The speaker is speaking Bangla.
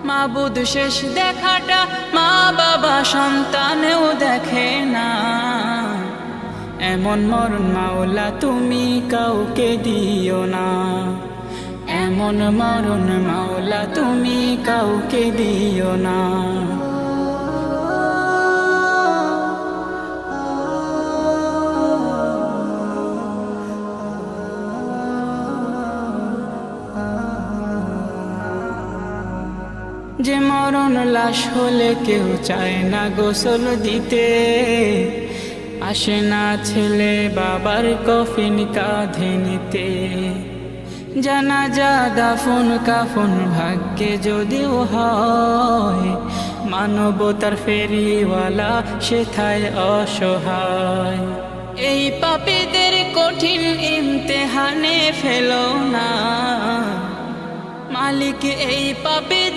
মাবুদ শেষ দেখাটা মা বাবা সন্তানেও দেখে না। এমন মরণ মাওলা তুমি কাউকে দিও না, এমন মরণ মাওলা তুমি কাউকে দিও না। যে মরণ লাশ হলে কেউ চায় না গোসল দিতে, আসে না ছেলে বাবার কফিন কাঁধে নিতে। জানাজা দাফন কাফন ভাগ্যে যদিও হয়, মানবতার ফেরিওয়ালা সেথায় অসহায়। এই পাপীদের কঠিন ইমতেহানে ফেলো না, মালিক এই পাপীদের